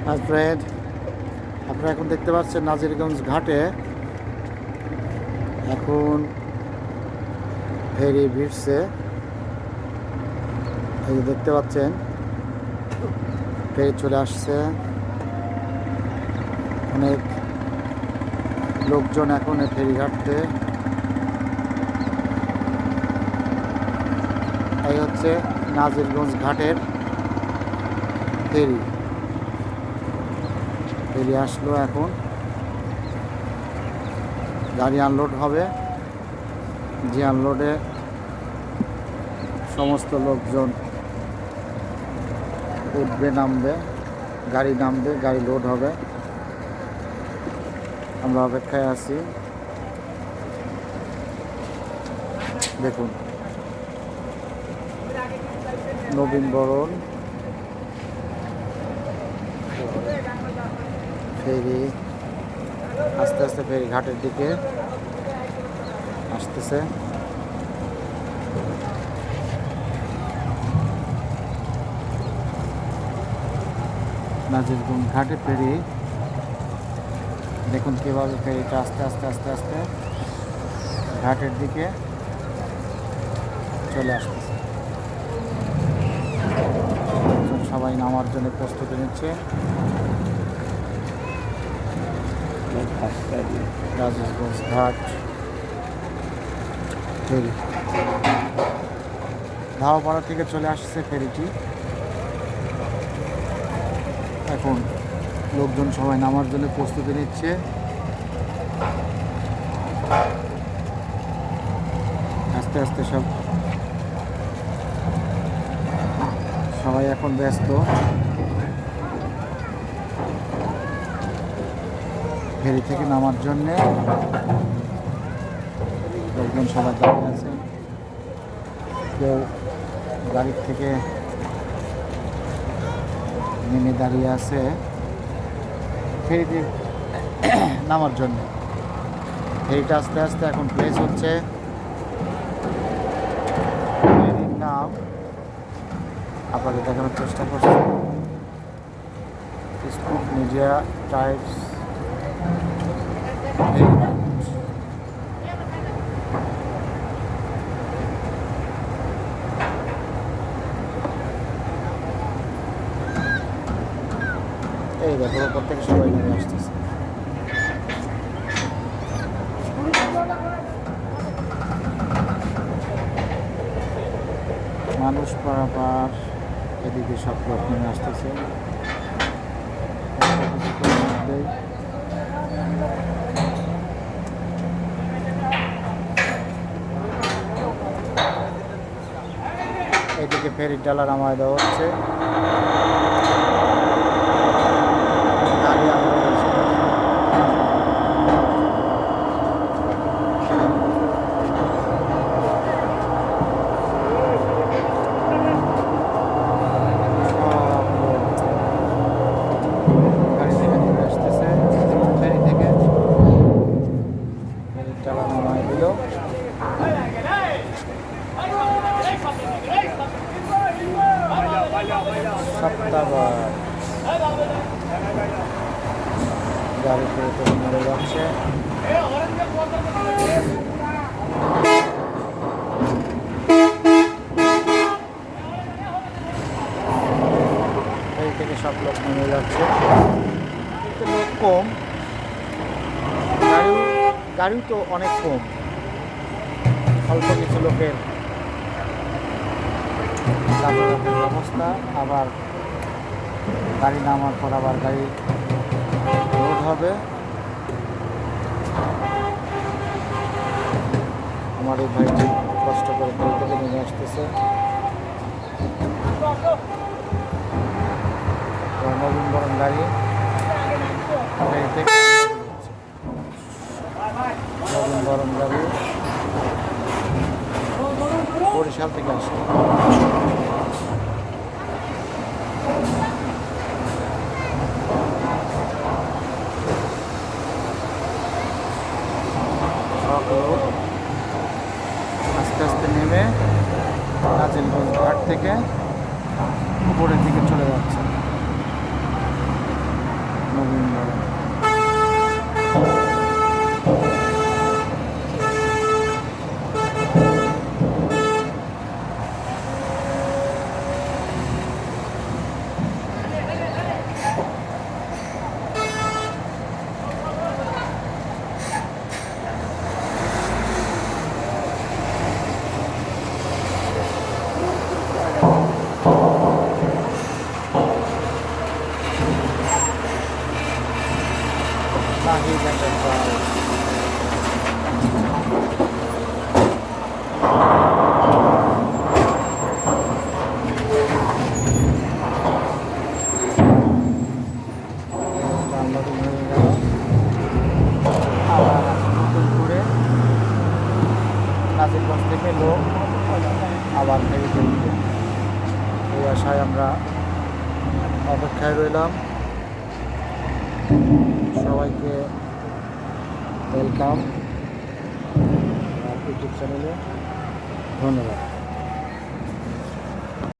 আর friend, আপনারা এখন দেখতে পাচ্ছেন নাজিরগঞ্জ ঘাটে এখন ফেরি ভিড়ছে। এই যে দেখতে পাচ্ছেন ফেরি চলে আসছে, অনেক লোকজন এখন ফেরি ঘাটতে। এই হচ্ছে নাজিরগঞ্জ ঘাটের ফেরি। ফেরি আসলো, এখন গাড়ি আনলোড হবে। যে আনলোডে সমস্ত লোকজন উঠবে, নামবে, গাড়ি নামবে, গাড়ি লোড হবে। আমরা অপেক্ষায় আছি। দেখুন নবীন বরণ ফেরি আস্তে আস্তে ফেরি ঘাটের দিকে আসতেছে। নাজিরগঞ্জ ঘাটে ফেরি, দেখুন কীভাবে ফেরিটা আস্তে আস্তে আস্তে আস্তে ঘাটের দিকে চলে আসতেছে। সবাই নামার জন্য প্রস্তুতি নিচ্ছে। নাজিরগঞ্জ ঘাট ফেরি ধাওয়াপাড়া থেকে চলে আসছে ফেরিটি। এখন লোকজন সবাই নামার জন্য প্রস্তুতি নিচ্ছে। আস্তে আস্তে সবাই এখন ব্যস্ত ফেরি থেকে নামার জন্যে। লোকজন সবাই দাঁড়িয়ে আছে, কেউ গাড়ির থেকে নেমে দাঁড়িয়ে আছে ফেরিতে নামার জন্য। ফেরিটা আস্তে আস্তে এখন প্লেস হচ্ছে। ফেরির নাম আপনাদের দেখানোর চেষ্টা করছি, স্কুপ মিডিয়া টাইপস এই দেখো ওপর থেকে সবাই নেমে আসতেছে। মানুষ পারাপার এদিকে সব লোক নেমে আসতেছে। এদিকে ফেরির ডালা নামায় দেওয়া হচ্ছে। সপ্তাহবার গাড়িতে মরে যাচ্ছে। এই থেকে সব লোক নেমে যাচ্ছে, কিন্তু লোক কম, গাড়িও তো অনেক কম, অল্প কিছু লোকের যাতায়াতের ব্যবস্থা। আবার গাড়ি নামার পর আবার গাড়ি লোড হবে। আমার এই ভাইটি কষ্ট করে ফেরি থেকে নেমে আসতেছে। নবীন বরণ গাড়ি নবীন বরণ গাড়ি বরিশাল থেকে আসে। আস্তে আস্তে নেমে নাজিরগঞ্জ ঘাট থেকে উপরের দিকে চলে যাচ্ছে। Mahir Enterprise. Unloading হয়ে গেল। আবার নতুন করে নাজিরগঞ্জ থেকে লোক আবার ফেরিতে উঠবে। এই আশায় আমরা অপেক্ষায় রইলাম। সবাইকে ওয়েলকাম ইউটিউব চ্যানেলে। ধন্যবাদ।